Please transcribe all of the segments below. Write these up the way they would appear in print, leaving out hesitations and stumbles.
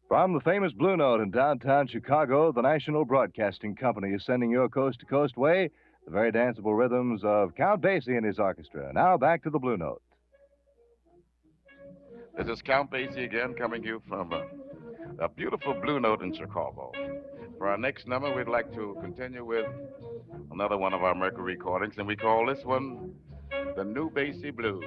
From the famous Blue Note in downtown Chicago, the National Broadcasting Company is sending your coast-to-coast way the very danceable rhythms of Count Basie and his orchestra. Now back to the Blue Note. This is Count Basie again, coming to you from a beautiful Blue Note in Chicago. For our next number, we'd like to continue with another one of our Mercury recordings, and we call this one the New Basie Blues.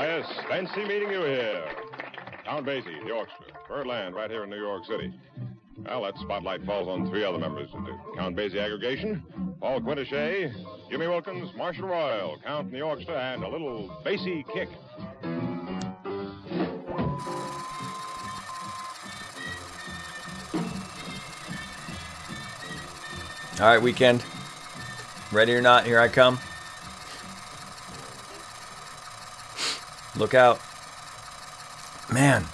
Yes, fancy meeting you here. Count Basie, the orchestra. Birdland, right here in New York City. Well, that spotlight falls on three other members of the Count Basie aggregation. Paul Quintachet, Jimmy Wilkins, Marshall Royal, Count and the orchestra, and a little Basie kick. All right, weekend. Ready or not, here I come. Look out. Man,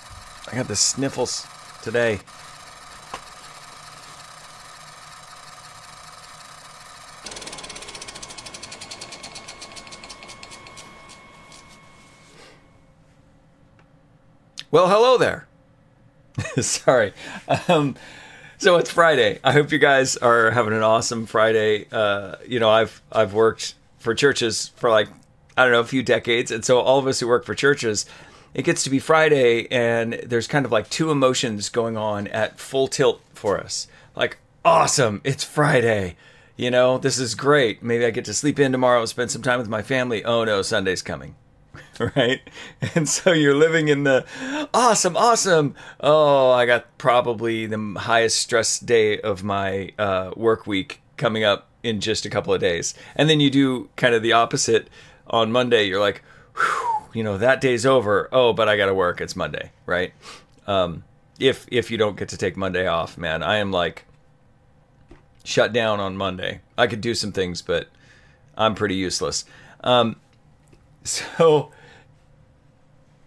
I got the sniffles today. Well, hello there. Sorry. So it's Friday. I hope you guys are having an awesome Friday. I've worked for churches for a few decades, and so all of us who work for churches, it gets to be Friday, and there's kind of like two emotions going on at full tilt for us. Like, awesome, it's Friday. You know, this is great. Maybe I get to sleep in tomorrow and spend some time with my family. Oh no, Sunday's coming. Right? And so you're living in the awesome. Oh, I got probably the highest stress day of my work week coming up in just a couple of days. And then you do kind of the opposite on Monday. You're like, whew, that day's over. Oh, but I got to work. It's Monday, right? If you don't get to take Monday off, man, I am like shut down on Monday. I could do some things, but I'm pretty useless. So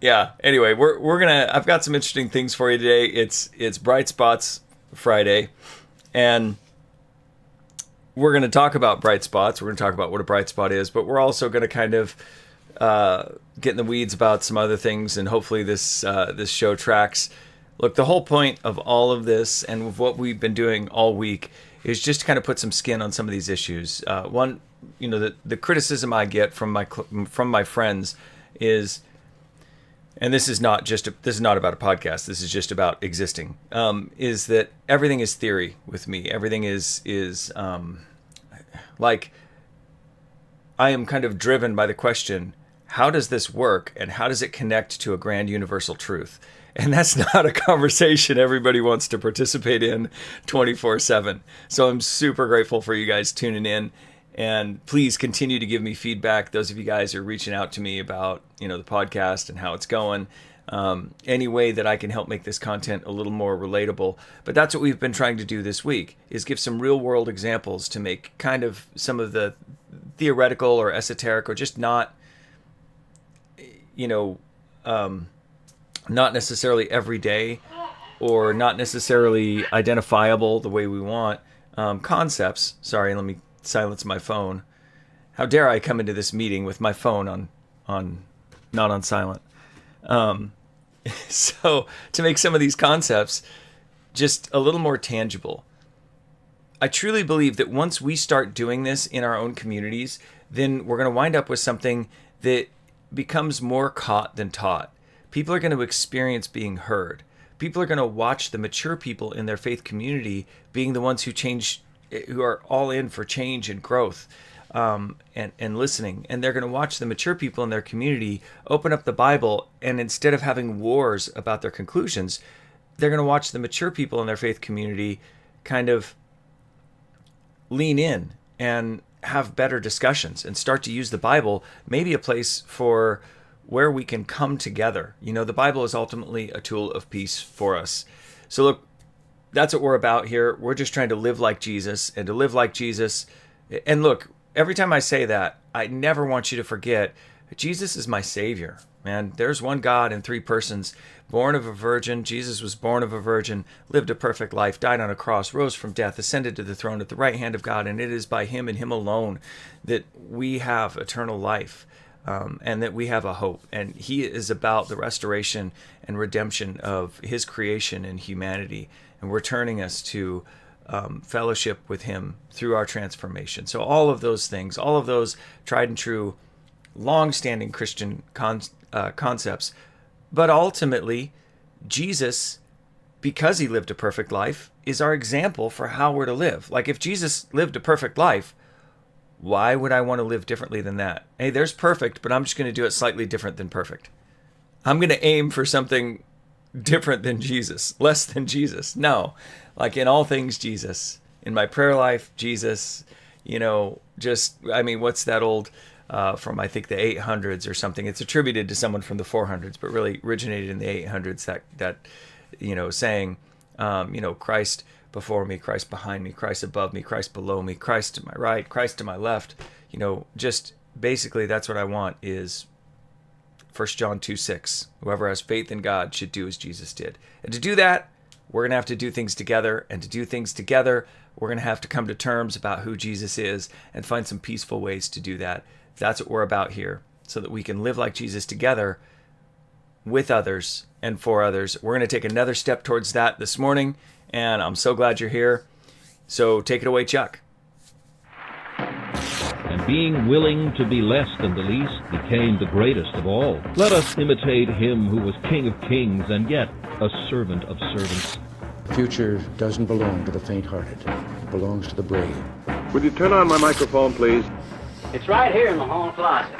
yeah, anyway, I've got some interesting things for you today. It's Bright Spots Friday, and we're going to talk about bright spots. We're going to talk about what a bright spot is, but we're also going to kind of get in the weeds about some other things, and hopefully this show tracks. Look, the whole point of all of this and what we've been doing all week is just to kind of put some skin on some of these issues. One, the criticism I get from my friends is, and this is not about a podcast, this is just about existing, is that everything is theory with me. Everything is like, I am kind of driven by the question, how does this work, and how does it connect to a grand universal truth? And that's not a conversation everybody wants to participate in 24/7. So I'm super grateful for you guys tuning in. And please continue to give me feedback. Those of you guys who are reaching out to me about, the podcast and how it's going. Any way that I can help make this content a little more relatable. But that's what we've been trying to do this week, is give some real world examples to make kind of some of the theoretical or esoteric or just not, not necessarily everyday or not necessarily identifiable the way we want concepts. Sorry, let me silence my phone. How dare I come into this meeting with my phone on not on silent. So to make some of these concepts just a little more tangible. I truly believe that once we start doing this in our own communities, then we're going to wind up with something that becomes more caught than taught. People are going to experience being heard. People are going to watch the mature people in their faith community being the ones who are all in for change and growth, and listening. And they're going to watch the mature people in their community open up the Bible, and instead of having wars about their conclusions, they're going to watch the mature people in their faith community kind of lean in and have better discussions and start to use the Bible, maybe a place for where we can come together. The Bible is ultimately a tool of peace for us. So look, that's what we're about here. We're just trying to live like Jesus, and to live like Jesus. And look, every time I say that, I never want you to forget, Jesus is my Savior, man. There's one God in three persons, born of a virgin. Jesus was born of a virgin, lived a perfect life, died on a cross, rose from death, ascended to the throne at the right hand of God. And it is by him and him alone that we have eternal life. And that we have a hope. And he is about the restoration and redemption of his creation and humanity, and returning us to fellowship with him through our transformation. So all of those things, all of those tried and true, long-standing Christian concepts. But ultimately, Jesus, because he lived a perfect life, is our example for how we're to live. Like, if Jesus lived a perfect life, why would I want to live differently than that? Hey, there's perfect, but I'm just going to do it slightly different than perfect. I'm going to aim for something different than Jesus, less than Jesus. No, like in all things, Jesus. In my prayer life, Jesus, what's that old, from I think the 800s or something? It's attributed to someone from the 400s, but really originated in the 800s, that saying, Christ before me, Christ behind me, Christ above me, Christ below me, Christ to my right, Christ to my left. Just basically that's what I want is 1 John 2:6. Whoever has faith in God should do as Jesus did. And to do that, we're going to have to do things together. And to do things together, we're going to have to come to terms about who Jesus is and find some peaceful ways to do that. That's what we're about here, so that we can live like Jesus together with others and for others. We're going to take another step towards that this morning. And I'm so glad you're here. So take it away, Chuck. And being willing to be less than the least, became the greatest of all. Let us imitate him who was King of kings and yet a servant of servants. The future doesn't belong to the faint-hearted. It belongs to the brave. Would you turn on my microphone, please? It's right here in the hall closet.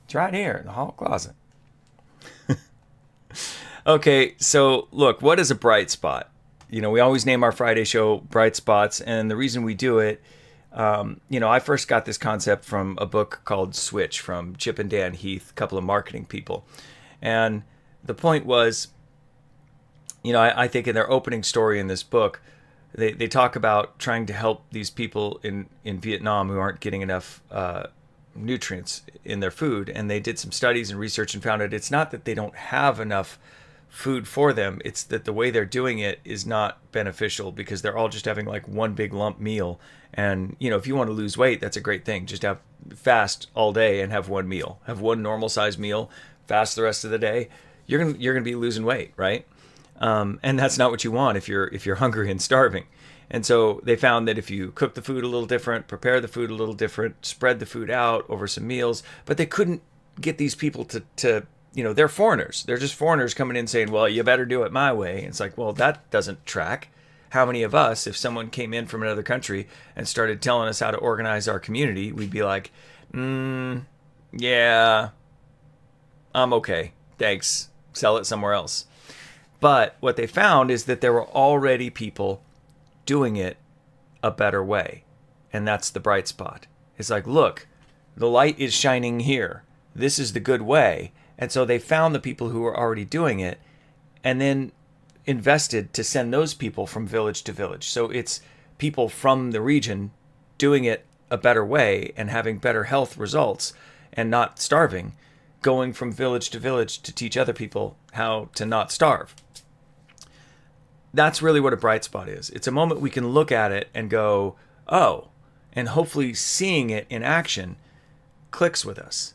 It's right here in the hall closet. Okay, so look, what is a bright spot? You know, we always name our Friday show Bright Spots, and the reason we do it, I first got this concept from a book called Switch from Chip and Dan Heath, a couple of marketing people. And the point was, I think in their opening story in this book, they talk about trying to help these people in Vietnam who aren't getting enough nutrients in their food. And they did some studies and research and found out it's not that they don't have enough food for them, it's that the way they're doing it is not beneficial because they're all just having like one big lump meal. And if you want to lose weight, that's a great thing. Just fast all day and have one meal, have one normal size meal, fast the rest of the day. You're gonna be losing weight, right? And that's not what you want if you're hungry and starving. And so they found that if you cook the food a little different, prepare the food a little different, spread the food out over some meals, but they couldn't get these people to they're foreigners. They're just foreigners coming in saying, well, you better do it my way. And it's like, well, that doesn't track. How many of us, if someone came in from another country and started telling us how to organize our community, we'd be like, yeah, I'm okay. Thanks. Sell it somewhere else. But what they found is that there were already people doing it a better way. And that's the bright spot. It's like, look, the light is shining here. This is the good way. And so they found the people who were already doing it and then invested to send those people from village to village. So it's people from the region doing it a better way and having better health results and not starving, going from village to village to teach other people how to not starve. That's really what a bright spot is. It's a moment we can look at it and go, oh, and hopefully seeing it in action clicks with us.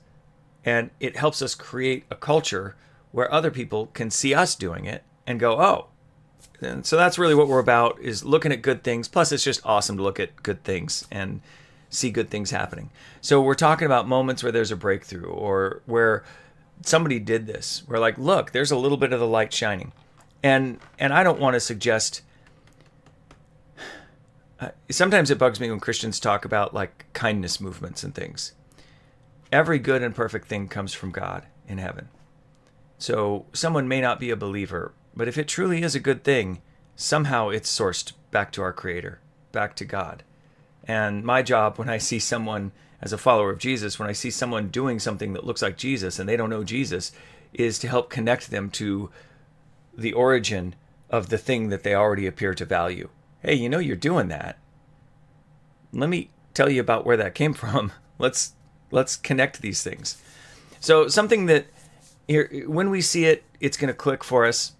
And it helps us create a culture where other people can see us doing it and go, oh. And so that's really what we're about, is looking at good things. Plus, it's just awesome to look at good things and see good things happening. So we're talking about moments where there's a breakthrough or where somebody did this. We're like, look, there's a little bit of the light shining. And I don't want to suggest... sometimes it bugs me when Christians talk about like kindness movements and things. Every good and perfect thing comes from God in heaven. So someone may not be a believer, but if it truly is a good thing, somehow it's sourced back to our Creator, back to God. And my job when I see someone, as a follower of Jesus, when I see someone doing something that looks like Jesus and they don't know Jesus, is to help connect them to the origin of the thing that they already appear to value. Hey, you're doing that. Let me tell you about where that came from. Let's connect these things. So something that when we see it, it's going to click for us.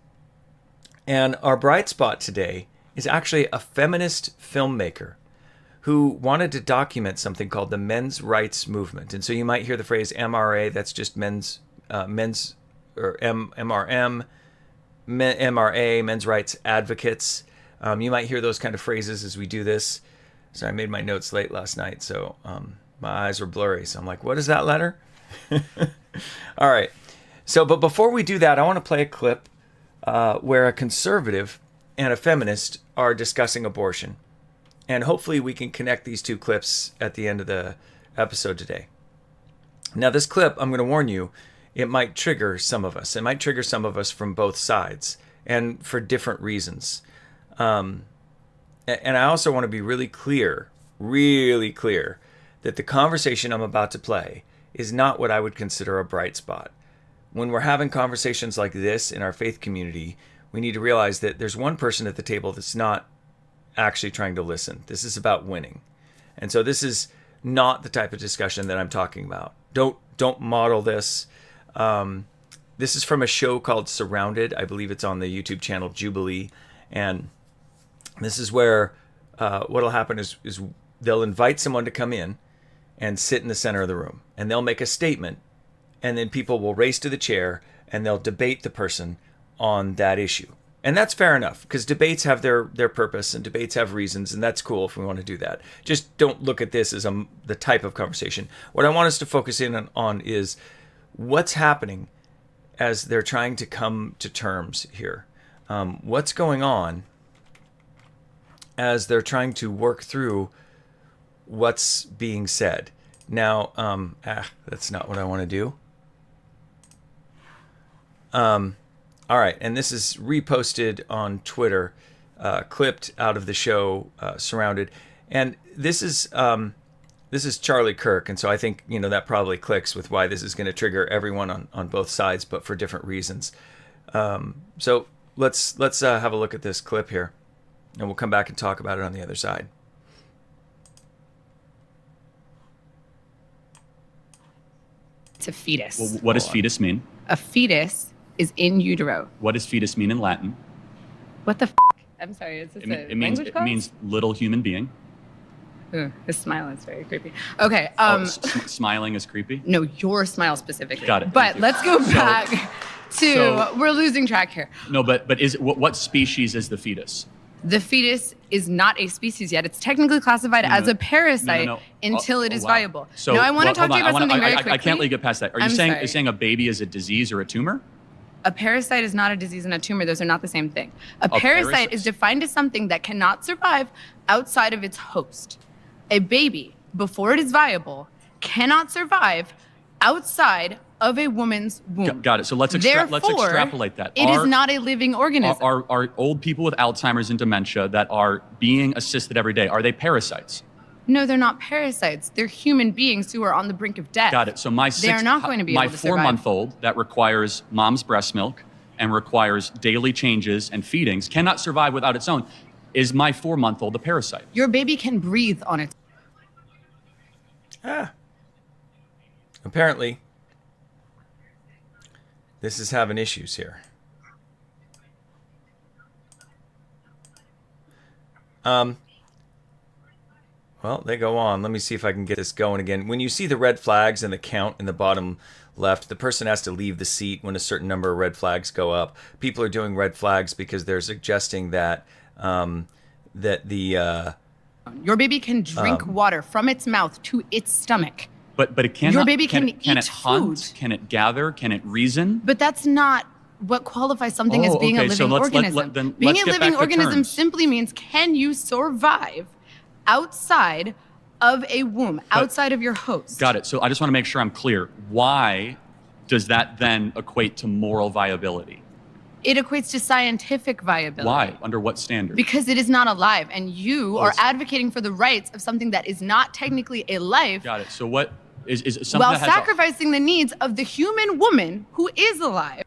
And our bright spot today is actually a feminist filmmaker who wanted to document something called the men's rights movement. And so you might hear the phrase MRA, that's just men's or MRM, MRA, men's rights advocates. You might hear those kind of phrases as we do this. So I made my notes late last night, so my eyes were blurry. So I'm like, what is that letter? All right. So, but before we do that, I want to play a clip where a conservative and a feminist are discussing abortion. And hopefully we can connect these two clips at the end of the episode today. Now, this clip, I'm going to warn you, it might trigger some of us. It might trigger some of us from both sides and for different reasons. And I also want to be really clear that the conversation I'm about to play is not what I would consider a bright spot. When we're having conversations like this in our faith community, we need to realize that there's one person at the table that's not actually trying to listen. This is about winning. And so this is not the type of discussion that I'm talking about. Don't model this. This is from a show called Surrounded. I believe it's on the YouTube channel Jubilee. And this is where what'll happen is they'll invite someone to come in and sit in the center of the room. And they'll make a statement. And then people will race to the chair and they'll debate the person on that issue. And that's fair enough, because debates have their purpose and debates have reasons, and that's cool if we want to do that. Just don't look at this as the type of conversation. What I want us to focus in on is what's happening as they're trying to come to terms here. What's going on as they're trying to work through what's being said. Now, that's not what I want to do. All right, and this is reposted on Twitter, clipped out of the show, Surrounded, and this is Charlie Kirk, and so I think that probably clicks with why this is going to trigger everyone on both sides, but for different reasons. So let's have a look at this clip here, and we'll come back and talk about it on the other side. It's a fetus. Well, what does fetus mean? A fetus is in utero. What does fetus mean in Latin? What the f? I'm sorry, is this a language class? It means little human being. Ooh, his smile is very creepy. Okay. Smiling is creepy? No, your smile specifically. Got it. But let's go back to, we're losing track here. No, but what species is the fetus? The fetus is not a species yet. It's technically classified as a parasite until it is viable. So, no, I want to talk to you about something very quickly. I can't let you get past that. Are you saying a baby is a disease or a tumor? A parasite is not a disease and a tumor. Those are not the same thing. A parasite is defined as something that cannot survive outside of its host. A baby, before it is viable, cannot survive outside of a woman's womb. Got it. So let's extrapolate that. It is not a living organism. Are old people with Alzheimer's and dementia that are being assisted every day, are they parasites? No, they're not parasites. They're human beings who are on the brink of death. Got it. So they're not going to be able to survive. My 4-month-old that requires mom's breast milk and requires daily changes and feedings cannot survive without its own. Is my 4-month-old a parasite? Your baby can breathe on its own. Apparently, this is having issues here. Well, they go on. Let me see if I can get this going again. When you see the red flags and the count in the bottom left, the person has to leave the seat when a certain number of red flags go up. People are doing red flags because they're suggesting that your baby can drink water from its mouth to its stomach. But it cannot. Your baby can it hunt? food. Can it gather? Can it reason? But that's not what qualifies something as being a living organism. Being a living organism simply means, can you survive outside of a womb, outside of your host? Got it. So I just want to make sure I'm clear. Why does that then equate to moral viability? It equates to scientific viability. Why? Under what standard? Because it is not alive, and you are advocating for the rights of something that is not technically a life. Got it. So what is something while that has sacrificing the needs of the human woman who is alive.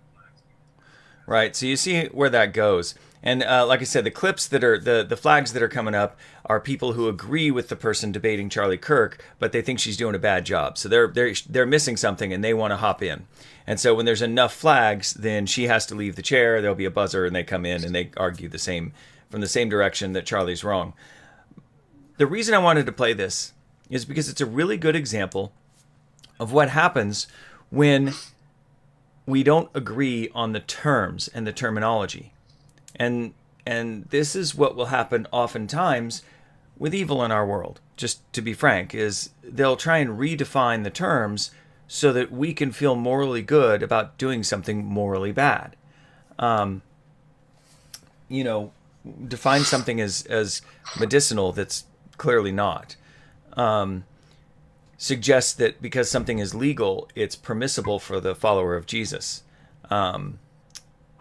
Right. So you see where that goes. And like I said, the clips that are the flags that are coming up are people who agree with the person debating Charlie Kirk, but they think she's doing a bad job. So they're missing something and they want to hop in. And so when there's enough flags, then she has to leave the chair. There'll be a buzzer, and they come in and they argue from the same direction that Charlie's wrong. The reason I wanted to play this is because it's a really good example of what happens when we don't agree on the terms and the terminology. And this is what will happen oftentimes with evil in our world, just to be frank, is they'll try and redefine the terms so that we can feel morally good about doing something morally bad. Define something as medicinal that's clearly not. Suggests that because something is legal, it's permissible for the follower of Jesus. And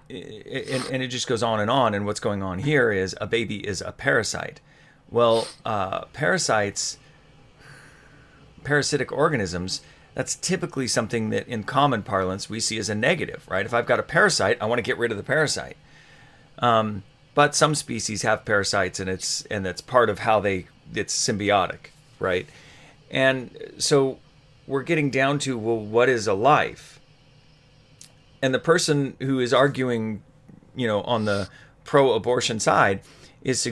it just goes on. And what's going on here is a baby is a parasite. Well, parasitic organisms, that's typically something that in common parlance we see as a negative, right? If I've got a parasite, I want to get rid of the parasite. But some species have parasites, and that's part of how it's symbiotic, right? And so we're getting down to, well, what is a life? And the person who is arguing, on the pro-abortion side is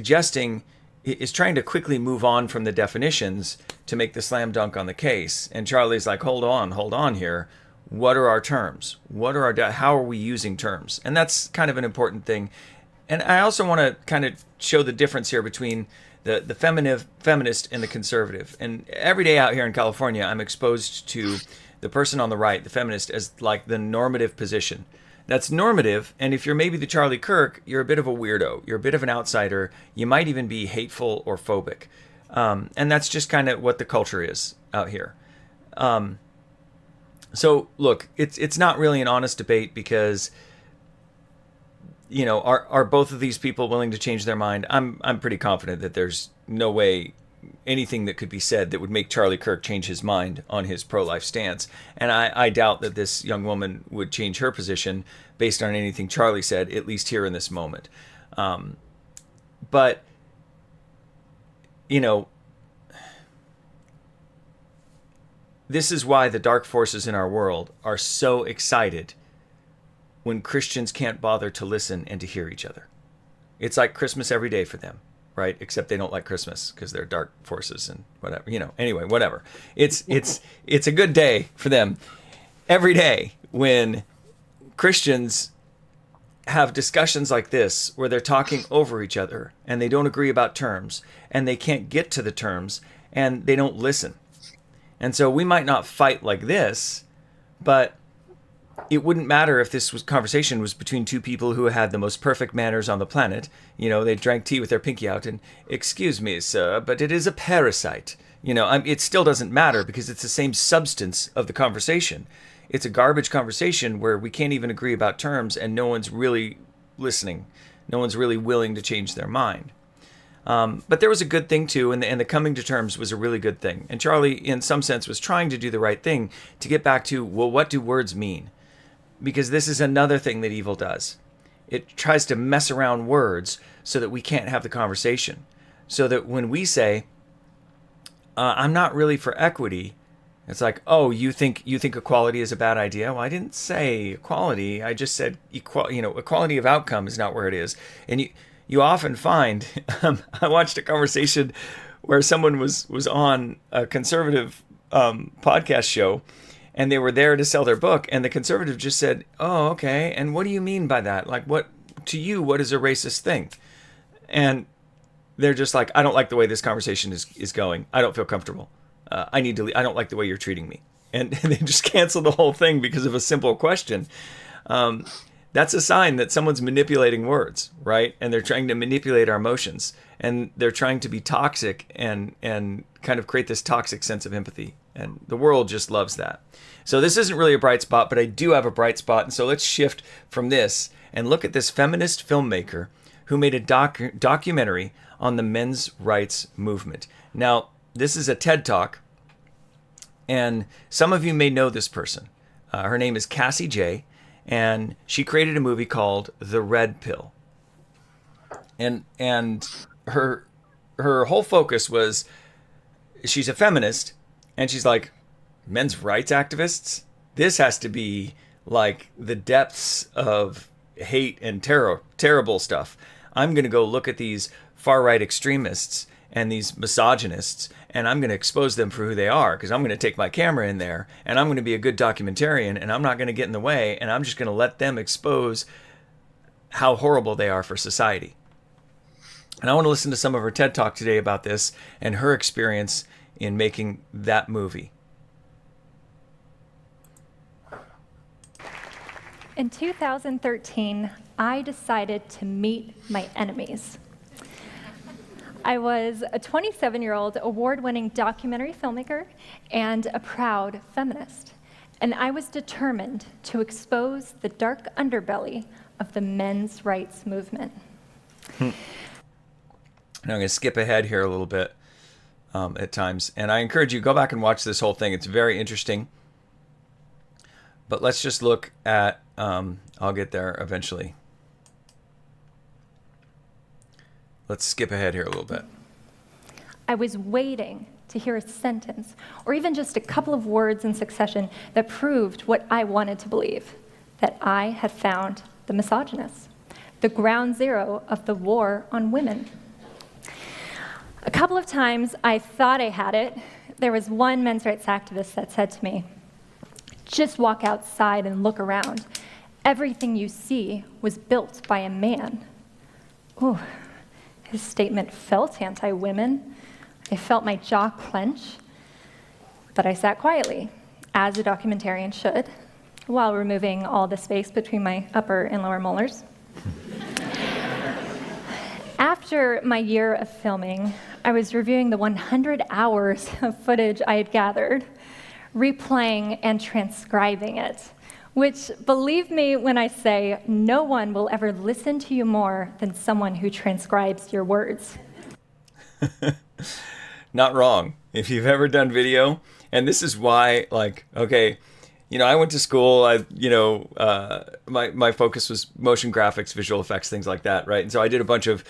trying to quickly move on from the definitions to make the slam dunk on the case. And Charlie's like, hold on here. What are our terms? How are we using terms? And that's kind of an important thing. And I also want to kind of show the difference here between the feminist and the conservative. And every day out here in California, I'm exposed to the person on the right, the feminist, as like the normative position. That's normative, and if you're maybe the Charlie Kirk, you're a bit of a weirdo. You're a bit of an outsider. You might even be hateful or phobic. And that's just kind of what the culture is out here. So look, it's not really an honest debate because, you know, are both of these people willing to change their mind? I'm pretty confident that there's no way anything that could be said that would make Charlie Kirk change his mind on his pro-life stance. And I doubt that this young woman would change her position based on anything Charlie said, at least here in this moment. But, you know, this is why the dark forces in our world are so excited when Christians can't bother to listen and to hear each other. It's like Christmas every day for them, right? Except they don't like Christmas because they're dark forces and whatever, you know. Anyway, whatever. It's a good day for them every day when Christians have discussions like this where they're talking over each other and they don't agree about terms and they can't get to the terms and they don't listen. And so we might not fight like this, but it wouldn't matter if this conversation was between two people who had the most perfect manners on the planet. You know, they drank tea with their pinky out and, excuse me, sir, but it is a parasite. You know, it still doesn't matter because it's the same substance of the conversation. It's a garbage conversation where we can't even agree about terms and no one's really listening. No one's really willing to change their mind. But there was a good thing too, and the coming to terms was a really good thing. And Charlie, in some sense, was trying to do the right thing to get back to, well, what do words mean? Because this is another thing that evil does. It tries to mess around words so that we can't have the conversation. So that when we say, I'm not really for equity, it's like, oh, you think equality is a bad idea? Well, I didn't say equality. I just said equality of outcome is not where it is. And you often find, I watched a conversation where someone was on a conservative podcast show, and they were there to sell their book, and the conservative just said, oh, okay, and what do you mean by that? Like, what is a racist thing? And they're just like, I don't like the way this conversation is going. I don't feel comfortable. I don't like the way you're treating me. And they just canceled the whole thing because of a simple question. That's a sign that someone's manipulating words, right? And they're trying to manipulate our emotions. And they're trying to be toxic and kind of create this toxic sense of empathy. And the world just loves that. So this isn't really a bright spot, but I do have a bright spot. And so let's shift from this and look at this feminist filmmaker who made a documentary on the men's rights movement. Now, this is a TED Talk, and some of you may know this person. Her name is Cassie J, and she created a movie called The Red Pill. And her whole focus was, she's a feminist, and she's like, men's rights activists? This has to be like the depths of hate and terrible stuff. I'm going to go look at these far-right extremists and these misogynists, and I'm going to expose them for who they are, because I'm going to take my camera in there, and I'm going to be a good documentarian, and I'm not going to get in the way, and I'm just going to let them expose how horrible they are for society. And I want to listen to some of her TED Talk today about this and her experience in making that movie. In 2013, I decided to meet my enemies. I was a 27-year-old award-winning documentary filmmaker and a proud feminist. And I was determined to expose the dark underbelly of the men's rights movement. Now I'm going to skip ahead here a little bit at times. And I encourage you, go back and watch this whole thing. It's very interesting. But let's just look at, I'll get there eventually. Let's skip ahead here a little bit. I was waiting to hear a sentence, or even just a couple of words in succession that proved what I wanted to believe, that I had found the misogynist, the ground zero of the war on women. A couple of times I thought I had it. There was one men's rights activist that said to me, just walk outside and look around. Everything you see was built by a man. Ooh, his statement felt anti-women. I felt my jaw clench, but I sat quietly, as a documentarian should, while removing all the space between my upper and lower molars. After my year of filming, I was reviewing the 100 hours of footage I had gathered, replaying and transcribing it, which, believe me when I say, no one will ever listen to you more than someone who transcribes your words. Not wrong. If you've ever done video, and this is why, like, okay, you know, I went to school, my focus was motion graphics, visual effects, things like that, right? And so I did a bunch of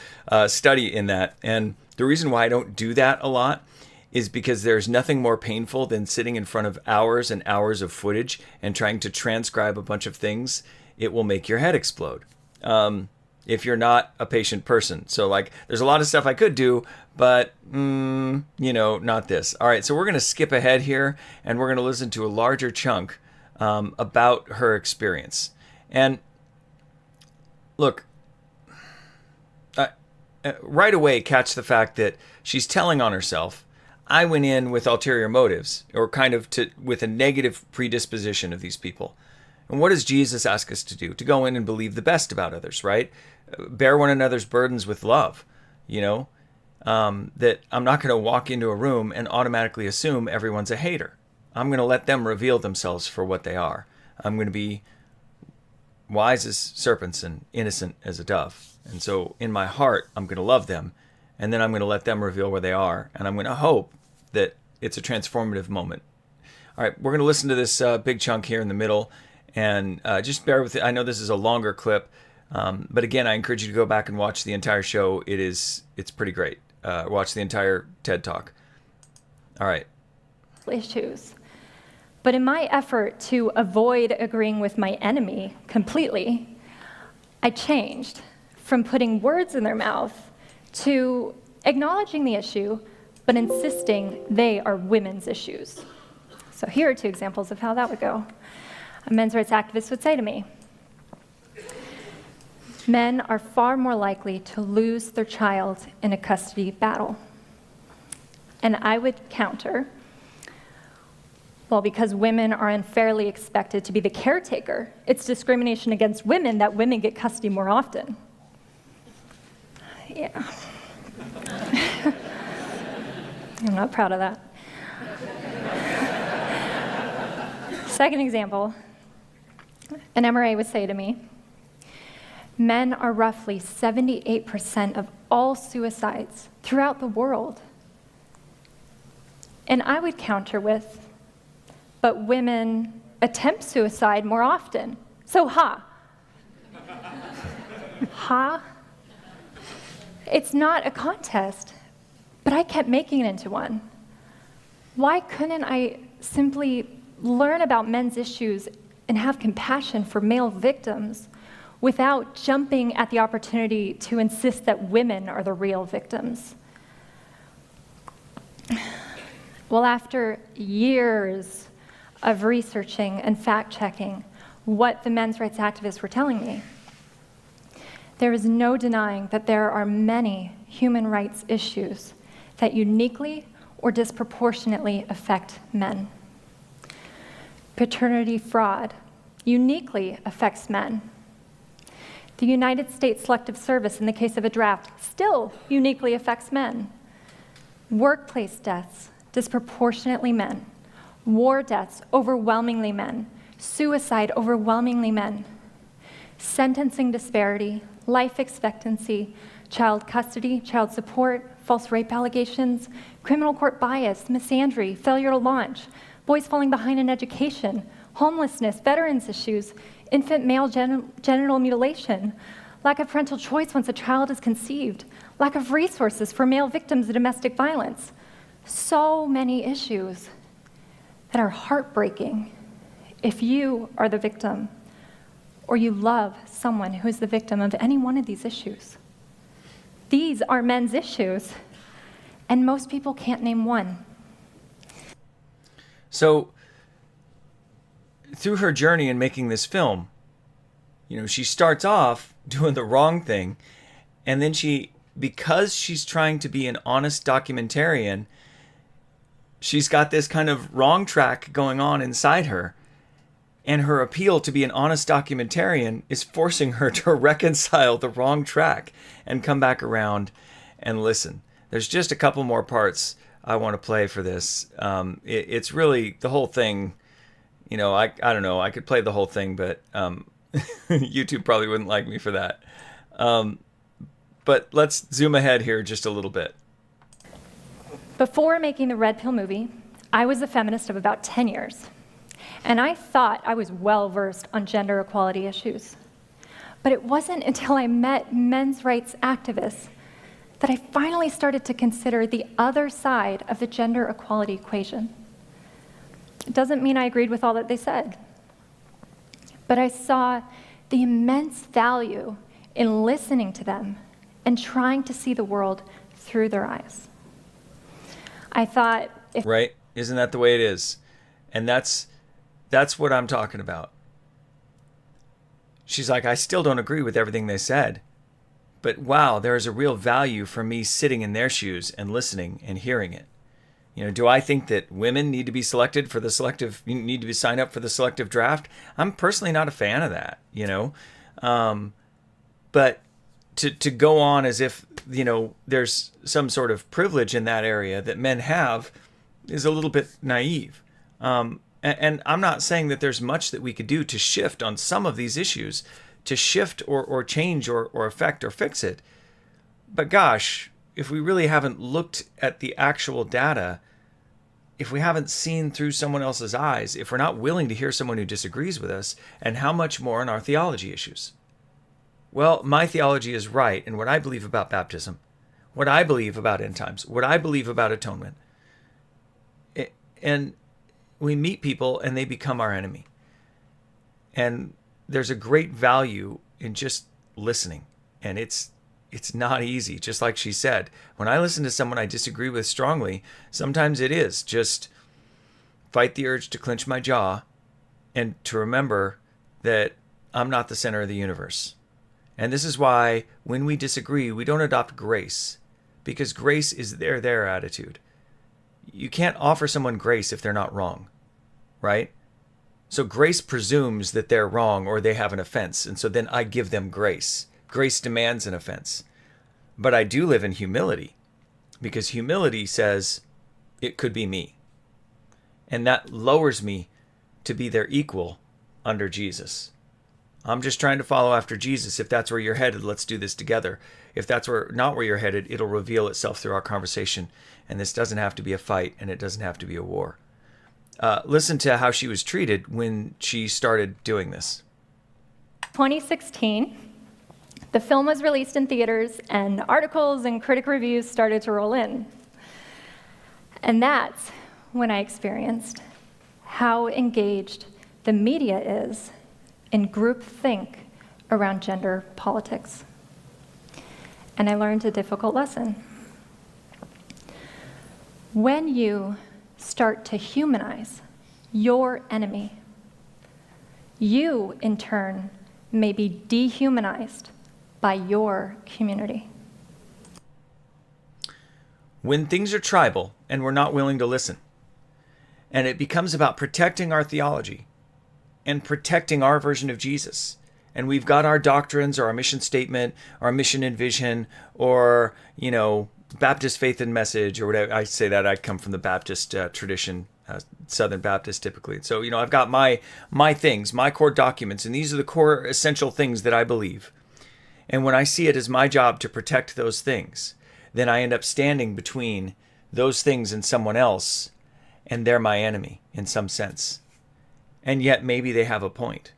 study in that. And the reason why I don't do that a lot is because there's nothing more painful than sitting in front of hours and hours of footage and trying to transcribe a bunch of things. It will make your head explode if you're not a patient person. So, like, there's a lot of stuff I could do, but, not this. All right, so we're going to skip ahead here, and we're going to listen to a larger chunk about her experience. And look, right away, catch the fact that she's telling on herself. I went in with ulterior motives, or kind of with a negative predisposition of these people. And what does Jesus ask us to do? To go in and believe the best about others, right? Bear one another's burdens with love, that I'm not going to walk into a room and automatically assume everyone's a hater. I'm going to let them reveal themselves for what they are. I'm going to be wise as serpents and innocent as a dove. And so in my heart, I'm going to love them. And then I'm going to let them reveal where they are. And I'm going to hope that it's a transformative moment. All right, we're going to listen to this big chunk here in the middle. And just bear with it. I know this is a longer clip. But again, I encourage you to go back and watch the entire show. It's pretty great. Watch the entire TED Talk. All right. Issues. But in my effort to avoid agreeing with my enemy completely, I changed from putting words in their mouth to acknowledging the issue, but insisting they are women's issues. So here are two examples of how that would go. A men's rights activist would say to me, men are far more likely to lose their child in a custody battle. And I would counter, well, because women are unfairly expected to be the caretaker, it's discrimination against women that women get custody more often. Yeah. I'm not proud of that. Second example, an MRA would say to me, men are roughly 78% of all suicides throughout the world. And I would counter with, but women attempt suicide more often. So ha. Ha? It's not a contest, but I kept making it into one. Why couldn't I simply learn about men's issues and have compassion for male victims without jumping at the opportunity to insist that women are the real victims? Well, after years of researching and fact-checking what the men's rights activists were telling me, there is no denying that there are many human rights issues that uniquely or disproportionately affect men. Paternity fraud uniquely affects men. The United States Selective Service, in the case of a draft, still uniquely affects men. Workplace deaths, disproportionately men. War deaths, overwhelmingly men. Suicide, overwhelmingly men. Sentencing disparity, life expectancy, child custody, child support, false rape allegations, criminal court bias, misandry, failure to launch, boys falling behind in education, homelessness, veterans issues, infant male genital mutilation, lack of parental choice once a child is conceived, lack of resources for male victims of domestic violence. So many issues that are heartbreaking if you are the victim or you love someone who is the victim of any one of these issues. These are men's issues, and most people can't name one. So, through her journey in making this film, she starts off doing the wrong thing, And then because she's trying to be an honest documentarian, she's got this kind of wrong track going on inside her. And her appeal to be an honest documentarian is forcing her to reconcile the wrong track and come back around and listen. There's just a couple more parts I want to play for this. It's really the whole thing. You know, I don't know. I could play the whole thing, but YouTube probably wouldn't like me for that. But let's zoom ahead here just a little bit. Before making the Red Pill movie, I was a feminist of about 10 years. And I thought I was well-versed on gender equality issues. But it wasn't until I met men's rights activists that I finally started to consider the other side of the gender equality equation. It doesn't mean I agreed with all that they said, but I saw the immense value in listening to them and trying to see the world through their eyes. I thought, Right? Isn't that the way it is? And that's what I'm talking about. She's like, I still don't agree with everything they said, but wow, there is a real value for me sitting in their shoes and listening and hearing it. You know, do I think that women need to be selected for the selective, need to be signed up for the selective draft? I'm personally not a fan of that, you know. But to go on as if, you know, there's some sort of privilege in that area that men have is a little bit naive. And I'm not saying that there's much that we could do to shift on some of these issues, to shift or change or affect or fix it. But gosh, if we really haven't looked at the actual data, if we haven't seen through someone else's eyes, if we're not willing to hear someone who disagrees with us, and how much more in our theology issues? Well, my theology is right in what I believe about baptism, what I believe about end times, what I believe about atonement. And we meet people and they become our enemy. And there's a great value in just listening. And it's not easy. Just like she said, when I listen to someone I disagree with strongly, sometimes it is just fight the urge to clench my jaw and to remember that I'm not the center of the universe. And this is why when we disagree, we don't adopt grace, because grace is their attitude. You can't offer someone grace if they're not wrong, right? So grace presumes that they're wrong or they have an offense, and so then I give them grace. Grace demands an offense. But I do live in humility, because humility says it could be me. And that lowers me to be their equal under Jesus. I'm just trying to follow after Jesus. If that's where you're headed, let's do this together. If that's not where you're headed, it'll reveal itself through our conversation. And this doesn't have to be a fight, and it doesn't have to be a war. Listen to how she was treated when she started doing this. 2016, the film was released in theaters, and articles and critic reviews started to roll in. And that's when I experienced how engaged the media is in groupthink around gender politics. And I learned a difficult lesson. When you start to humanize your enemy, you, in turn, may be dehumanized by your community. When things are tribal and we're not willing to listen, and it becomes about protecting our theology and protecting our version of Jesus, and we've got our doctrines or our mission statement, our mission and vision, or, you know, Baptist faith and message, or whatever. I say that I come from the Baptist tradition, Southern Baptist typically. So, you know, I've got my things, my core documents, and these are the core essential things that I believe. And when I see it as my job to protect those things, then I end up standing between those things and someone else, and they're my enemy in some sense. And yet maybe they have a point.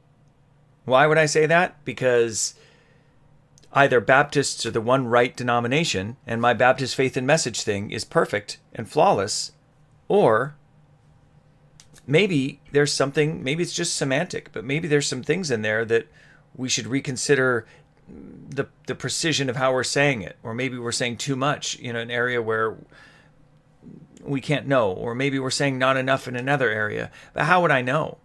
Why would I say that? Because either Baptists are the one right denomination, and my Baptist faith and message thing is perfect and flawless, or maybe there's something, maybe it's just semantic, but maybe there's some things in there that we should reconsider the precision of how we're saying it, or maybe we're saying too much in an area where we can't know, or maybe we're saying not enough in another area. But how would I know?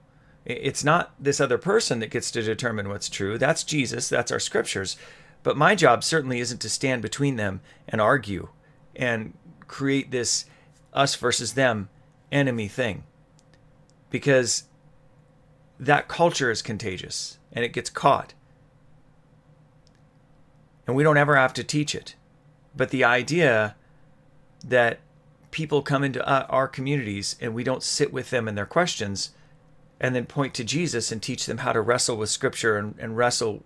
It's not this other person that gets to determine what's true. That's Jesus. That's our scriptures. But my job certainly isn't to stand between them and argue and create this us versus them enemy thing, because that culture is contagious and it gets caught. And we don't ever have to teach it. But the idea that people come into our communities and we don't sit with them in their questions and then point to Jesus and teach them how to wrestle with Scripture and wrestle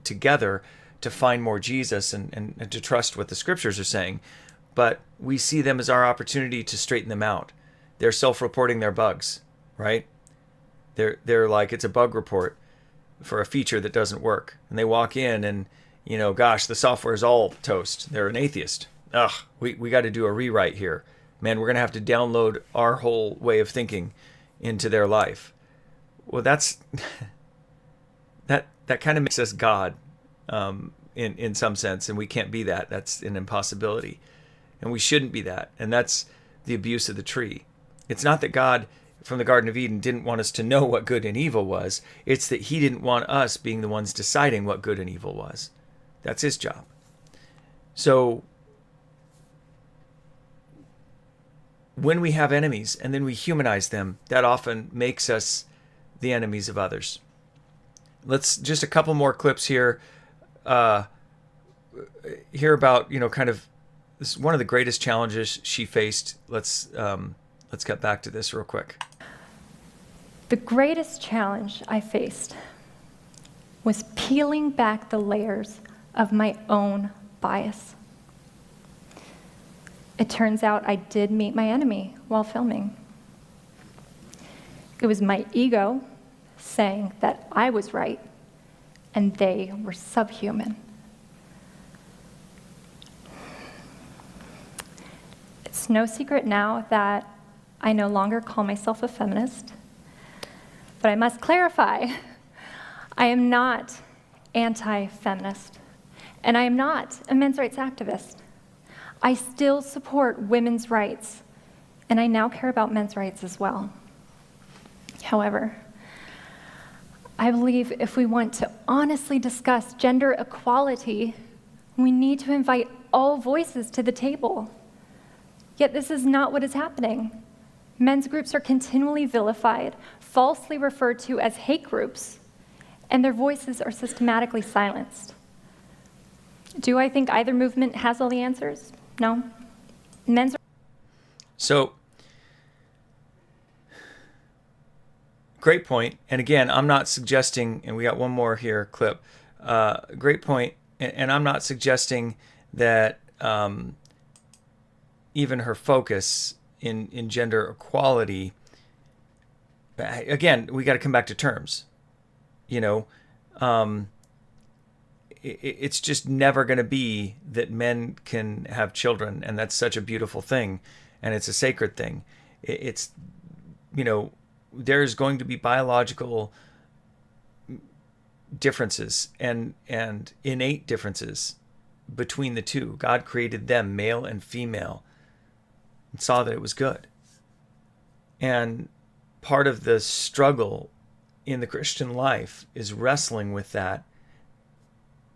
together to find more Jesus and to trust what the Scriptures are saying. But we see them as our opportunity to straighten them out. They're self-reporting their bugs, right? They're like, it's a bug report for a feature that doesn't work. And they walk in and, gosh, the software is all toast. They're an atheist. Ugh, we got to do a rewrite here. Man, we're going to have to download our whole way of thinking into their life. Well, that kind of makes us God in some sense, and we can't be that. That's an impossibility. And we shouldn't be that. And that's the abuse of the tree. It's not that God from the Garden of Eden didn't want us to know what good and evil was. It's that he didn't want us being the ones deciding what good and evil was. That's his job. So when we have enemies and then we humanize them, that often makes us the enemies of others. Let's just a couple more clips here. Hear about, kind of this is one of the greatest challenges she faced. Let's get back to this real quick. The greatest challenge I faced was peeling back the layers of my own bias. It turns out I did meet my enemy while filming. It was my ego saying that I was right and they were subhuman. It's no secret now that I no longer call myself a feminist, but I must clarify, I am not anti-feminist, and I am not a men's rights activist. I still support women's rights, and I now care about men's rights as well. However, I believe if we want to honestly discuss gender equality, we need to invite all voices to the table. Yet this is not what is happening. Men's groups are continually vilified, falsely referred to as hate groups, and their voices are systematically silenced. Do I think either movement has all the answers? No. So, great point. And again, I'm not suggesting, and we got one more here clip. Great point. And I'm not suggesting that even her focus in gender equality, again, we got to come back to terms. It's just never going to be that men can have children, and that's such a beautiful thing, and it's a sacred thing. It's, there's going to be biological differences and innate differences between the two. God created them, male and female, and saw that it was good. And part of the struggle in the Christian life is wrestling with that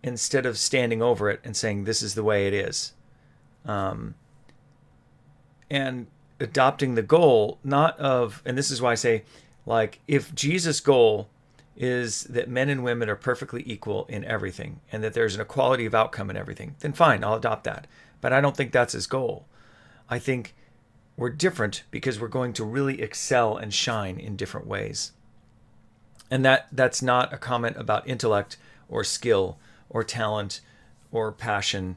instead of standing over it and saying, this is the way it is. And adopting the goal, not of, and this is why I say, like, if Jesus' goal is that men and women are perfectly equal in everything and that there's an equality of outcome in everything, then fine, I'll adopt that. But I don't think that's his goal. I think we're different because we're going to really excel and shine in different ways. And that's not a comment about intellect or skill or talent or passion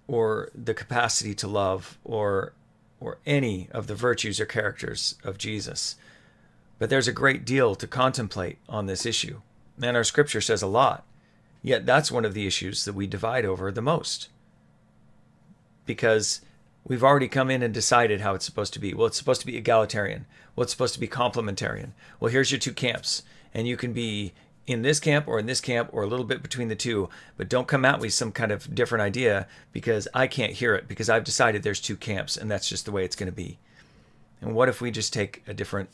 or the capacity to love or any of the virtues or characters of Jesus. But there's a great deal to contemplate on this issue. And our scripture says a lot. Yet that's one of the issues that we divide over the most. Because we've already come in and decided how it's supposed to be. Well, it's supposed to be egalitarian. Well, it's supposed to be complementarian. Well, here's your two camps. And you can be in this camp or in this camp or a little bit between the two. But don't come out with some kind of different idea because I can't hear it because I've decided there's two camps and that's just the way it's going to be. And what if we just take a different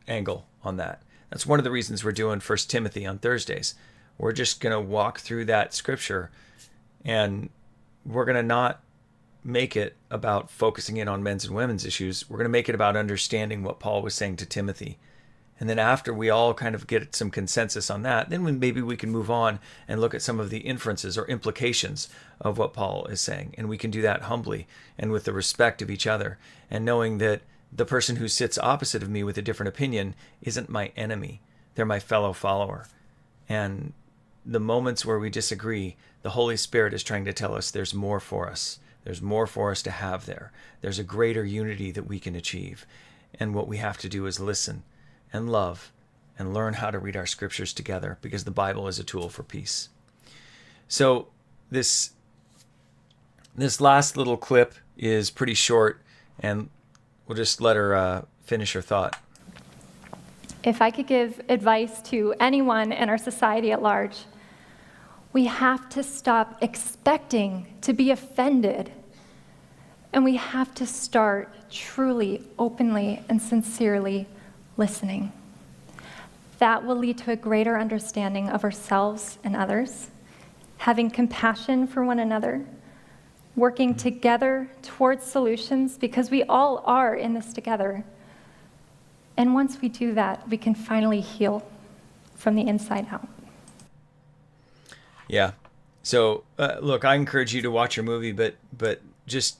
angle on that? That's one of the reasons we're doing 1 Timothy on Thursdays. We're just going to walk through that scripture, and we're going to not make it about focusing in on men's and women's issues. We're going to make it about understanding what Paul was saying to Timothy. And then after we all kind of get some consensus on that, then maybe we can move on and look at some of the inferences or implications of what Paul is saying. And we can do that humbly and with the respect of each other, and knowing that the person who sits opposite of me with a different opinion isn't my enemy. They're my fellow follower. And the moments where we disagree, the Holy Spirit is trying to tell us there's more for us. There's more for us to have there. There's a greater unity that we can achieve. And what we have to do is listen and love and learn how to read our scriptures together, because the Bible is a tool for peace. So this last little clip is pretty short, and we'll just let her finish her thought. If I could give advice to anyone in our society at large, we have to stop expecting to be offended, and we have to start truly, openly, and sincerely listening. That will lead to a greater understanding of ourselves and others, having compassion for one another, working together towards solutions, because we all are in this together. And once we do that, we can finally heal from the inside out. Yeah. So, look, I encourage you to watch your movie, but just,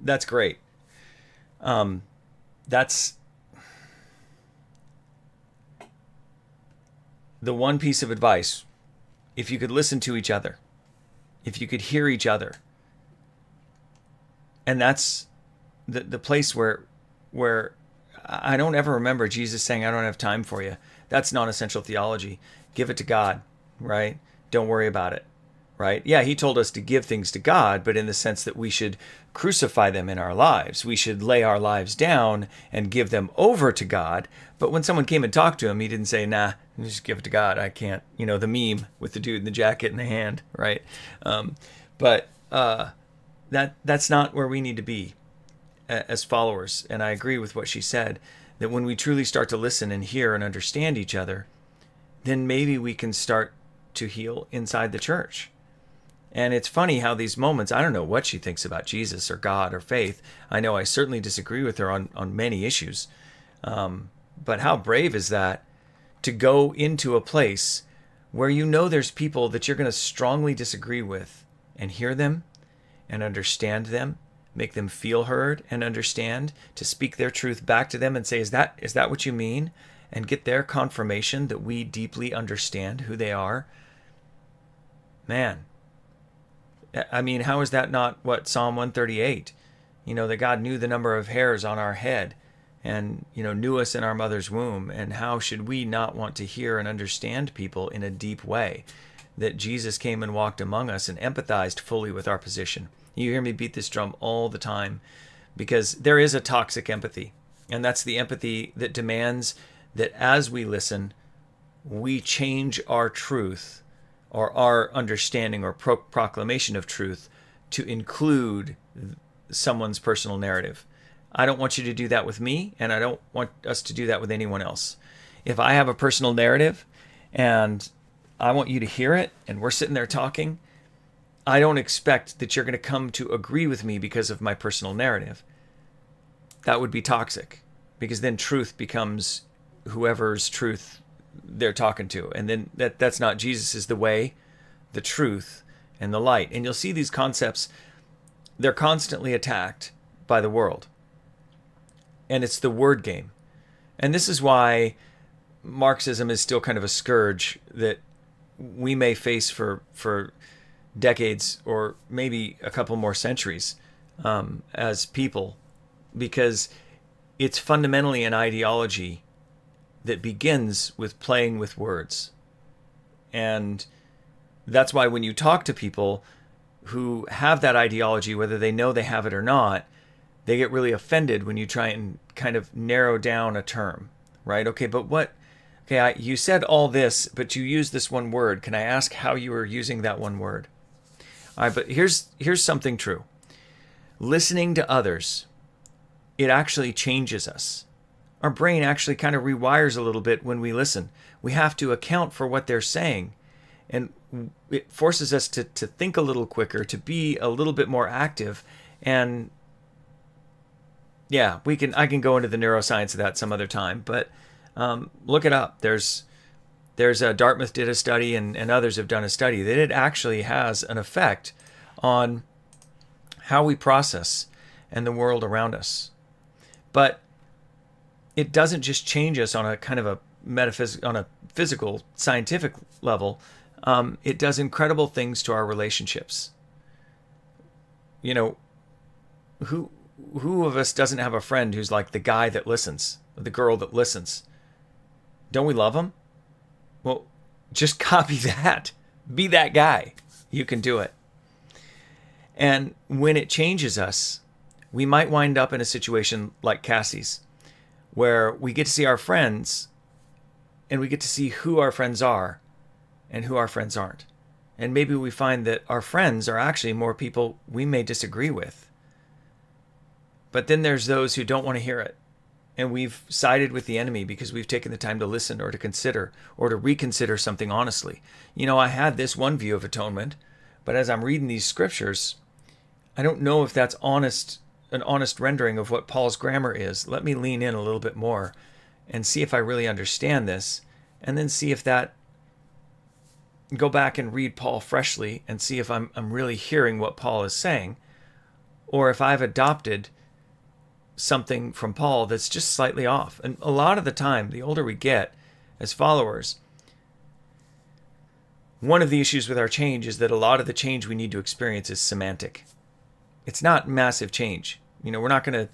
that's great. That's the one piece of advice. If you could listen to each other, if you could hear each other, and that's the place where I don't ever remember Jesus saying, I don't have time for you. That's non-essential theology. Give it to God, right? Don't worry about it, right? Yeah, he told us to give things to God, but in the sense that we should crucify them in our lives. We should lay our lives down and give them over to God. But when someone came and talked to him, he didn't say, nah, just give it to God. I can't, the meme with the dude in the jacket in the hand, right? That's not where we need to be as followers. And I agree with what she said, that when we truly start to listen and hear and understand each other, then maybe we can start to heal inside the church. And it's funny how these moments, I don't know what she thinks about Jesus or God or faith. I know I certainly disagree with her on many issues. But how brave is that to go into a place where there's people that you're going to strongly disagree with, and hear them and understand them, make them feel heard and understand, to speak their truth back to them and say, is that what you mean? And get their confirmation that we deeply understand who they are. Man, I mean, how is that not what Psalm 138? That God knew the number of hairs on our head, and knew us in our mother's womb. And how should we not want to hear and understand people in a deep way? That Jesus came and walked among us and empathized fully with our position. You hear me beat this drum all the time, because there is a toxic empathy, and that's the empathy that demands that as we listen, we change our truth or our understanding or proclamation of truth to include someone's personal narrative. I don't want you to do that with me, and I don't want us to do that with anyone else. If I have a personal narrative and I want you to hear it, and we're sitting there talking, I don't expect that you're going to come to agree with me because of my personal narrative. That would be toxic, because then truth becomes whoever's truth they're talking to. And then that's not Jesus is the way, the truth, and the light. And you'll see these concepts, they're constantly attacked by the world. And it's the word game. And this is why Marxism is still kind of a scourge that we may face for decades or maybe a couple more centuries as people, because it's fundamentally an ideology that begins with playing with words. And that's why when you talk to people who have that ideology, whether they know they have it or not, they get really offended when you try and kind of narrow down a term, right? Okay, but what? Okay, you said all this, but you used this one word. Can I ask how you were using that one word? All right, but here's something true. Listening to others, it actually changes us. Our brain actually kind of rewires a little bit when we listen. We have to account for what they're saying. And it forces us to think a little quicker, to be a little bit more active. And yeah, I can go into the neuroscience of that some other time, but look it up. There's Dartmouth did a study, and others have done a study that it actually has an effect on how we process and the world around us. But it doesn't just change us on a kind of a on a physical, scientific level. It does incredible things to our relationships. You know, who of us doesn't have a friend who's like the guy that listens, or the girl that listens? Don't we love them? Well, just copy that. Be that guy. You can do it. And when it changes us, we might wind up in a situation like Cassie's, where we get to see our friends, and we get to see who our friends are and who our friends aren't. And maybe we find that our friends are actually more people we may disagree with. But then there's those who don't want to hear it. And we've sided with the enemy because we've taken the time to listen or to consider or to reconsider something honestly. You know, I had this one view of atonement, but as I'm reading these scriptures, I don't know if that's an honest rendering of what Paul's grammar is. Let me lean in a little bit more and see if I really understand this, and then see if go back and read Paul freshly and see if I'm really hearing what Paul is saying, or if I've adopted something from Paul that's just slightly off. And a lot of the time, the older we get as followers, one of the issues with our change is that a lot of the change we need to experience is semantic. It's not massive change. You know, we're not going to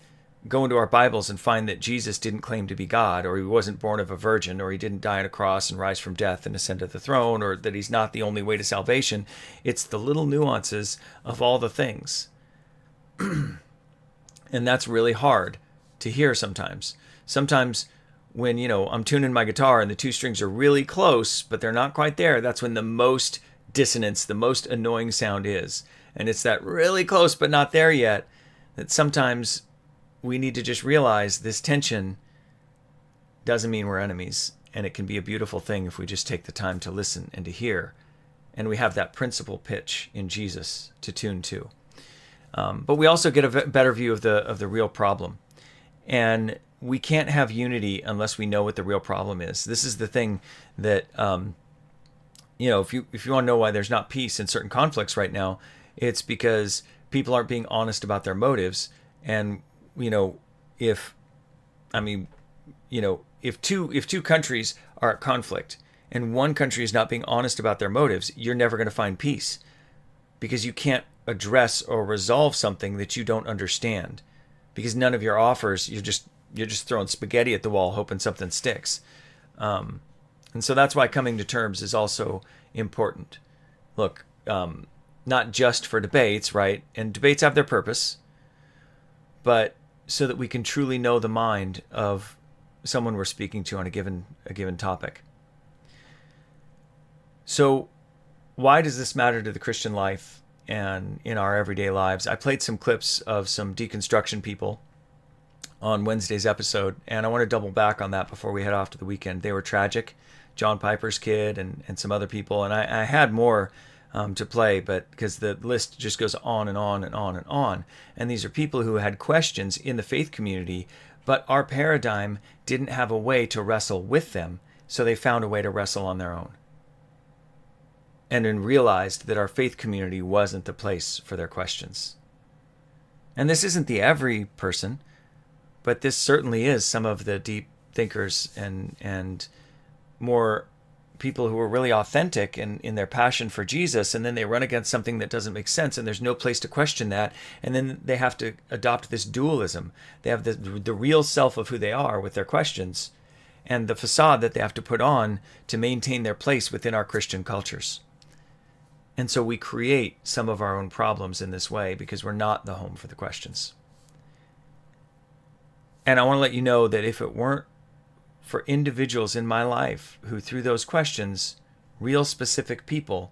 go into our Bibles and find that Jesus didn't claim to be God, or he wasn't born of a virgin, or he didn't die on a cross and rise from death and ascend to the throne, or that he's not the only way to salvation. It's the little nuances of all the things. And that's really hard to hear sometimes. Sometimes when, you know, I'm tuning my guitar and the two strings are really close, but they're not quite there, that's when the most dissonance, the most annoying sound is. And it's that really close but not there yet that sometimes we need to just realize this tension doesn't mean we're enemies. And it can be a beautiful thing if we just take the time to listen and to hear. And we have that principal pitch in Jesus to tune to. But we also get a better view of the real problem. And we can't have unity unless we know what the real problem is. This is the thing that, you know, if you want to know why there's not peace in certain conflicts right now, it's because people aren't being honest about their motives. And, you know, if two countries are at conflict and one country is not being honest about their motives, you're never going to find peace, because you can't address or resolve something that you don't understand, because none of your offers, you're just throwing spaghetti at the wall hoping something sticks. And so that's why coming to terms is also important. Look, not just for debates, right? And debates have their purpose, but so that we can truly know the mind of someone we're speaking to on a given topic. So why does this matter to the Christian life and in our everyday lives? I played some clips of some deconstruction people on Wednesday's episode, and I want to double back on that before we head off to the weekend. They were tragic. John Piper's kid and some other people, and I had more to play, but because the list just goes on and on and on and on. And these are people who had questions in the faith community, but our paradigm didn't have a way to wrestle with them, so they found a way to wrestle on their own. And then realized that our faith community wasn't the place for their questions. And this isn't the every person, but this certainly is some of the deep thinkers and more people who are really authentic in their passion for Jesus, and then they run against something that doesn't make sense, and there's no place to question that, and then they have to adopt this dualism. They have the real self of who they are with their questions, and the facade that they have to put on to maintain their place within our Christian cultures. And so we create some of our own problems in this way because we're not the home for the questions. And I want to let you know that if it weren't for individuals in my life who, through those questions, real specific people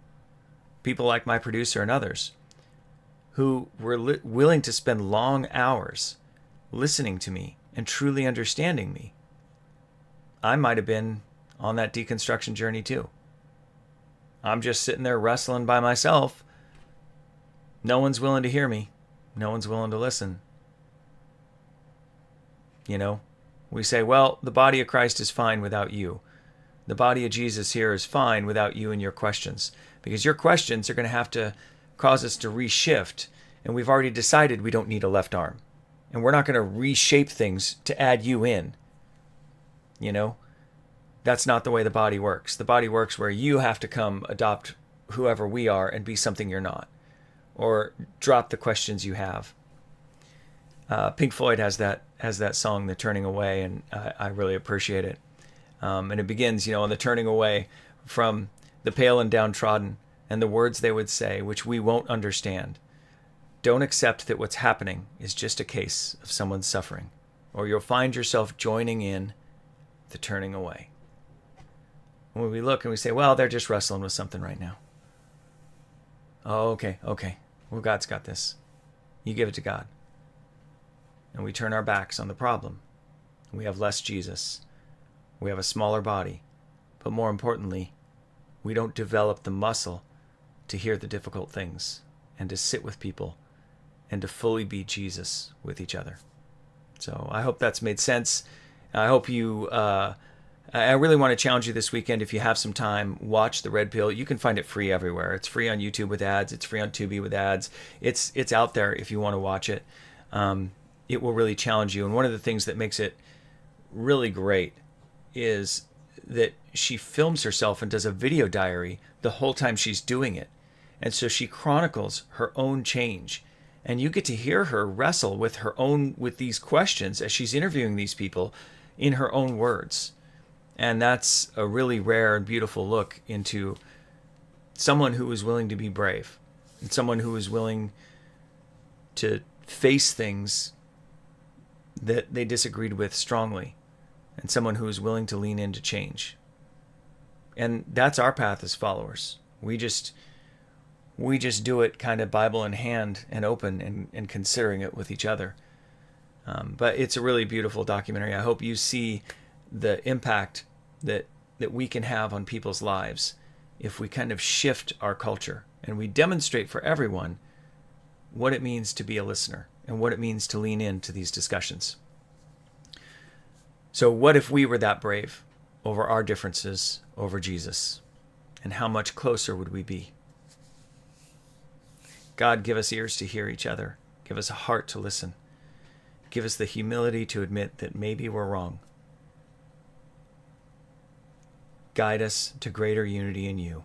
like my producer and others, who were willing to spend long hours listening to me and truly understanding me, I might have been on that deconstruction journey too. I'm just sitting there wrestling by myself. No one's willing to hear me. No one's willing to listen. You know, we say, well, the body of Christ is fine without you. The body of Jesus here is fine without you and your questions, because your questions are going to have to cause us to reshift. And we've already decided we don't need a left arm. And we're not going to reshape things to add you in. You know, that's not the way the body works. The body works where you have to come adopt whoever we are and be something you're not, or drop the questions you have. Pink Floyd has that song, "The Turning Away," and I really appreciate it. And it begins, you know, on the turning away from the pale and downtrodden, and the words they would say, which we won't understand. Don't accept that what's happening is just a case of someone's suffering, or you'll find yourself joining in the turning away. When we look and we say, well, they're just wrestling with something right now. Oh, okay. Well, God's got this. You give it to God. And we turn our backs on the problem. We have less Jesus. We have a smaller body. But more importantly, we don't develop the muscle to hear the difficult things and to sit with people and to fully be Jesus with each other. So I hope that's made sense. I hope you, I really want to challenge you this weekend. If you have some time, watch The Red Pill. You can find it free everywhere. It's free on YouTube with ads. It's free on Tubi with ads. It's out there if you want to watch it. It will really challenge you. And one of the things that makes it really great is that she films herself and does a video diary the whole time she's doing it. And so she chronicles her own change. And you get to hear her wrestle with these questions as she's interviewing these people in her own words. And that's a really rare and beautiful look into someone who is willing to be brave, and someone who is willing to face things that they disagreed with strongly, and someone who is willing to lean into change. And that's our path as followers. We just do it kind of Bible in hand and open and considering it with each other. But it's a really beautiful documentary. I hope you see the impact that we can have on people's lives if we kind of shift our culture and we demonstrate for everyone what it means to be a listener and what it means to lean into these discussions. So what if we were that brave over our differences over Jesus? And how much closer would we be? God, give us ears to hear each other. Give us a heart to listen. Give us the humility to admit that maybe we're wrong. Guide us to greater unity in you,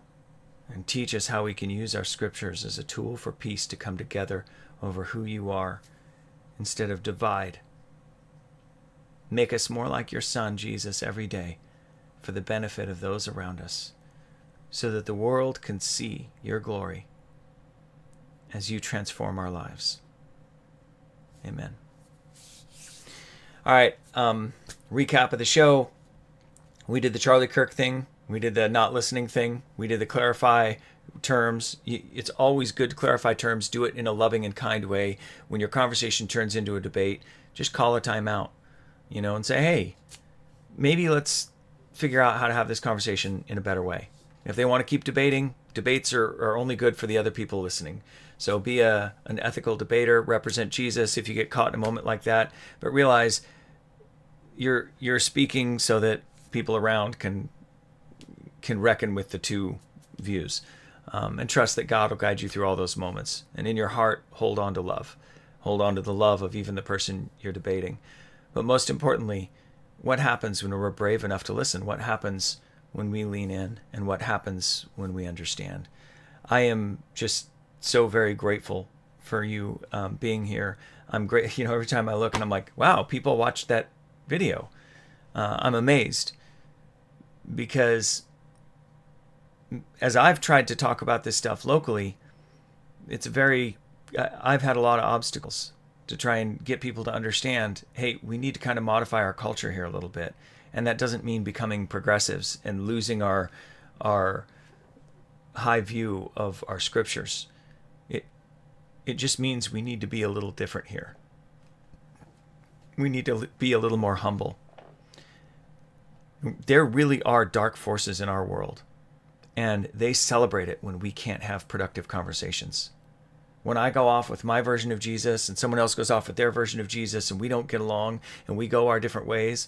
and teach us how we can use our scriptures as a tool for peace to come together over who you are instead of divide. Make us more like your Son, Jesus, every day for the benefit of those around us, so that the world can see your glory as you transform our lives. Amen. All right, recap of the show. We did the Charlie Kirk thing. We did the not listening thing. We did the clarify terms. It's always good to clarify terms. Do it in a loving and kind way. When your conversation turns into a debate, just call a timeout, and say, hey, maybe let's figure out how to have this conversation in a better way. If they want to keep debating, debates are only good for the other people listening. So be an ethical debater, represent Jesus if you get caught in a moment like that, but realize you're speaking so that people around can reckon with the two views, and trust that God will guide you through all those moments. And in your heart, hold on to love. Hold on to the love of even the person you're debating. But most importantly, what happens when we're brave enough to listen? What happens when we lean in? And what happens when we understand? I am just so very grateful for you being here. I'm great. Every time I look and I'm like, wow, people watched that video. I'm amazed, because as I've tried to talk about this stuff locally, I've had a lot of obstacles to try and get people to understand, hey, we need to kind of modify our culture here a little bit. And that doesn't mean becoming progressives and losing our high view of our scriptures. It just means we need to be a little different here. We need to be a little more humble. There really are dark forces in our world. And they celebrate it when we can't have productive conversations. When I go off with my version of Jesus and someone else goes off with their version of Jesus and we don't get along and we go our different ways,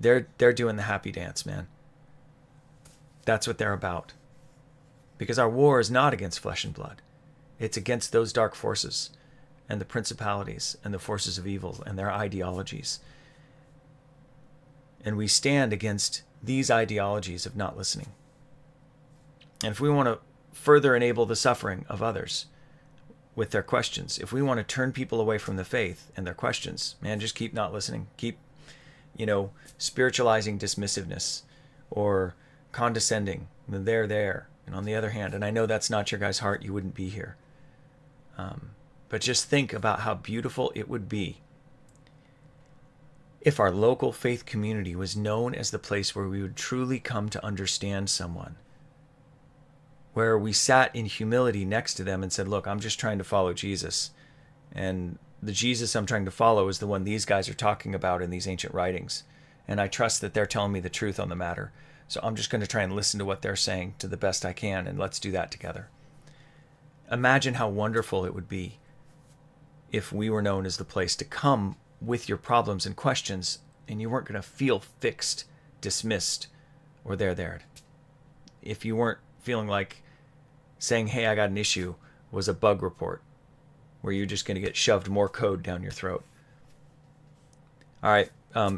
they're doing the happy dance, man. That's what they're about. Because our war is not against flesh and blood. It's against those dark forces and the principalities and the forces of evil and their ideologies. And we stand against these ideologies of not listening. And if we want to further enable the suffering of others with their questions, if we want to turn people away from the faith and their questions, man, just keep not listening. Keep, spiritualizing dismissiveness or condescending. They're there. And on the other hand, and I know that's not your guys' heart, you wouldn't be here. But just think about how beautiful it would be if our local faith community was known as the place where we would truly come to understand someone, where we sat in humility next to them and said, look, I'm just trying to follow Jesus. And the Jesus I'm trying to follow is the one these guys are talking about in these ancient writings. And I trust that they're telling me the truth on the matter. So I'm just going to try and listen to what they're saying to the best I can, and let's do that together. Imagine how wonderful it would be if we were known as the place to come with your problems and questions, and you weren't going to feel fixed, dismissed, or there. If you weren't feeling like saying, hey, I got an issue, was a bug report, where you're just going to get shoved more code down your throat. All right.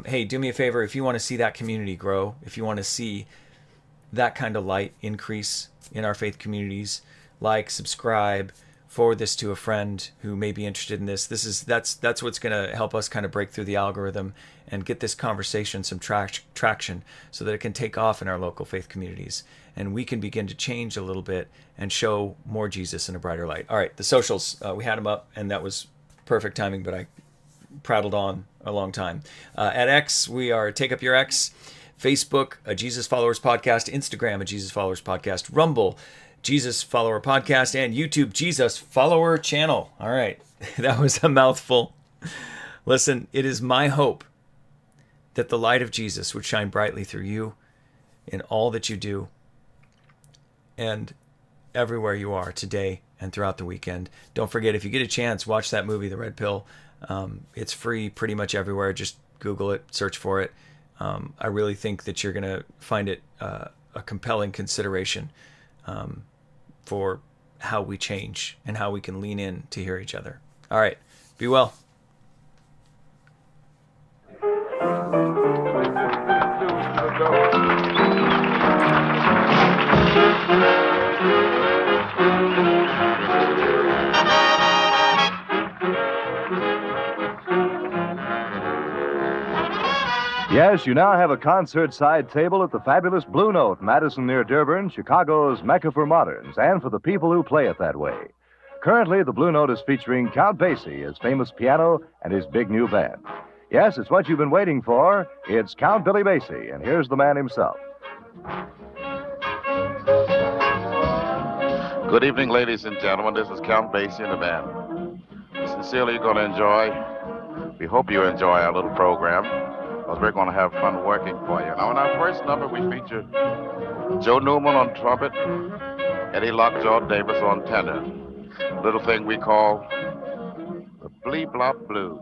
Hey, do me a favor. If you want to see that community grow, if you want to see that kind of light increase in our faith communities, like, subscribe, forward this to a friend who may be interested in this. That's what's going to help us kind of break through the algorithm and get this conversation some traction so that it can take off in our local faith communities. And we can begin to change a little bit and show more Jesus in a brighter light. All right, the socials, we had them up, and that was perfect timing, but I prattled on a long time. At X, we are Take Up Your X. Facebook, a Jesus Followers Podcast. Instagram, a Jesus Followers Podcast. Rumble, Jesus Follower Podcast. And YouTube, Jesus Follower Channel. All right, that was a mouthful. Listen, it is my hope that the light of Jesus would shine brightly through you in all that you do and everywhere you are today and throughout the weekend. Don't forget, if you get a chance, watch that movie, The Red Pill. It's free pretty much everywhere. Just Google it, search for it. I really think that you're going to find it a compelling consideration for how we change and how we can lean in to hear each other. All right, be well. Yes, you now have a concert side table at the fabulous Blue Note, Madison near Dearborn, Chicago's Mecca for moderns, and for the people who play it that way. Currently, the Blue Note is featuring Count Basie, his famous piano, and his big new band. Yes, it's what you've been waiting for. It's Count Billy Basie, and here's the man himself. Good evening, ladies and gentlemen. This is Count Basie and the band. Sincerely, you're going to enjoy. We hope you enjoy our little program, because we're going to have fun working for you. Now, in our first number, we featured Joe Newman on trumpet, Eddie Lockjaw Davis on tenor. A little thing we call the Blee Blop Blues.